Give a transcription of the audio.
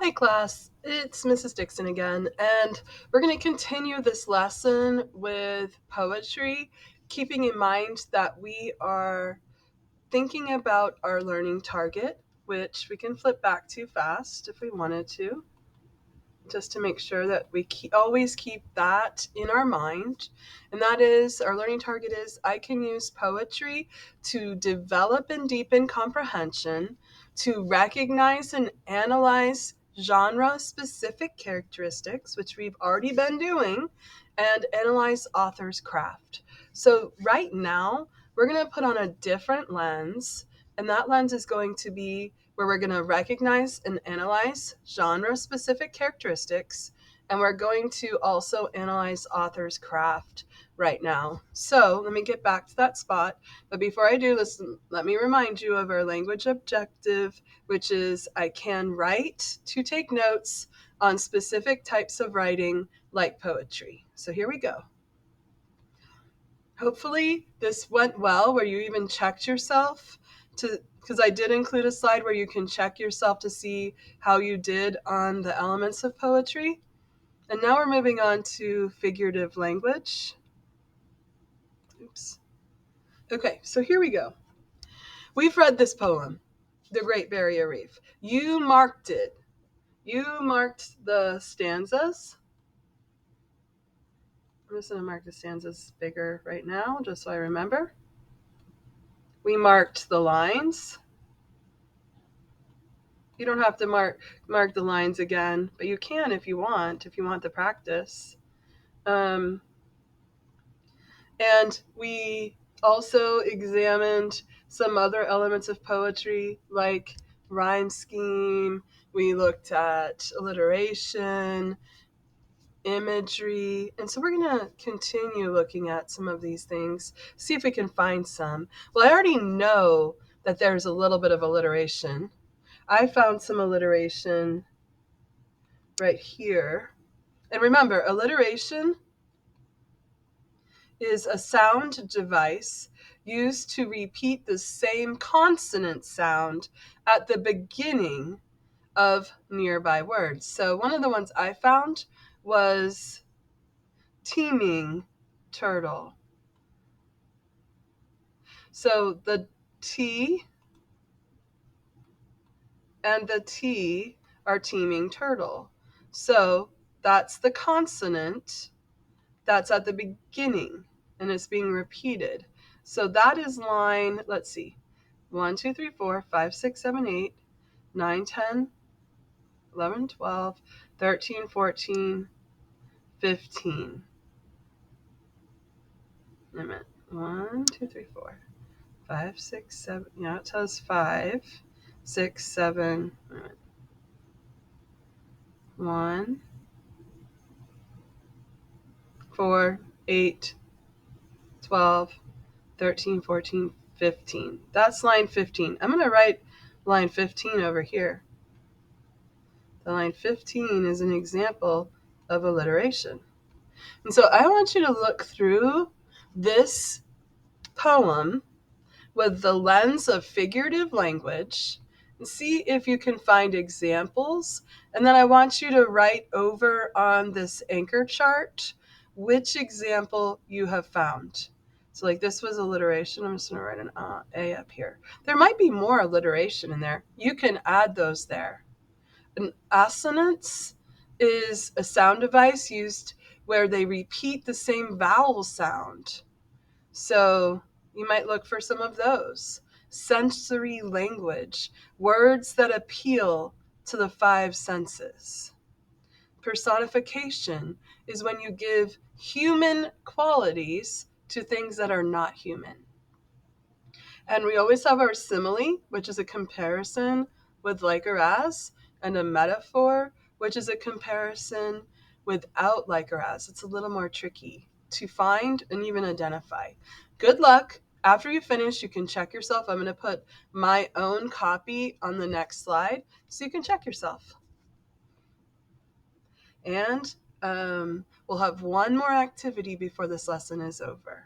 Hi class, it's Mrs. Dixon again, and we're going to continue this lesson with poetry, keeping in mind that we are thinking about our learning target, which we can flip back to fast if we wanted to, just to make sure that we always keep that in our mind. And that is, our learning target is I can use poetry to develop and deepen comprehension, to recognize and analyze genre specific characteristics, which we've already been doing, and analyze author's craft. So right now, we're going to put on a different lens, and that lens is going to be where we're going to recognize and analyze genre-specific characteristics, and we're going to also analyze author's craft right now. So let me get back to that spot. But before I do this, let me remind you of our language objective, which is I can write to take notes on specific types of writing like poetry. So here we go. Hopefully this went well, where you even checked yourself because I did include a slide where you can check yourself to see how you did on the elements of poetry. And now we're moving on to figurative language. Oops. Okay, so here we go. We've read this poem, The Great Barrier Reef. You marked it. You marked the stanzas. I'm just going to mark the stanzas bigger right now, just so I remember. We marked the lines. You don't have to mark the lines again, but you can if you want the practice. And we also examined some other elements of poetry like rhyme scheme. We looked at alliteration, imagery. And so we're going to continue looking at some of these things, see if we can find some. Well, I already know that there's a little bit of alliteration. I found some alliteration right here. And remember, alliteration is a sound device used to repeat the same consonant sound at the beginning of nearby words. So one of the ones I found was teeming turtle. So the T and the T are teeming turtle. So that's the consonant that's at the beginning and it's being repeated. So that is line, let's see, 1, 2, 3, 4, 5, 6, 7, 8, 9, 10, 11, 12, 13, 14, 15. Wait a minute. 1, 2, 3, 4, 5, 6, 7. Yeah, it says 5, 6, 7. Wait a minute. 1, 4, 8, 12, 13, 14, 15. That's line 15. I'm going to write line 15 over here. The line 15 is an example of alliteration. And so I want you to look through this poem with the lens of figurative language and see if you can find examples. And then I want you to write over on this anchor chart which example you have found. So like this was alliteration. I'm just going to write an A up here. There might be more alliteration in there. You can add those there. An assonance is a sound device used where they repeat the same vowel sound. So you might look for some of those. Sensory language, words that appeal to the 5 senses. Personification is when you give human qualities to things that are not human. And we always have our simile, which is a comparison with like or as, and a metaphor, which is a comparison without like or as. It's a little more tricky to find and even identify. Good luck. After you finish, you can check yourself. I'm going to put my own copy on the next slide so you can check yourself. And we'll have one more activity before this lesson is over.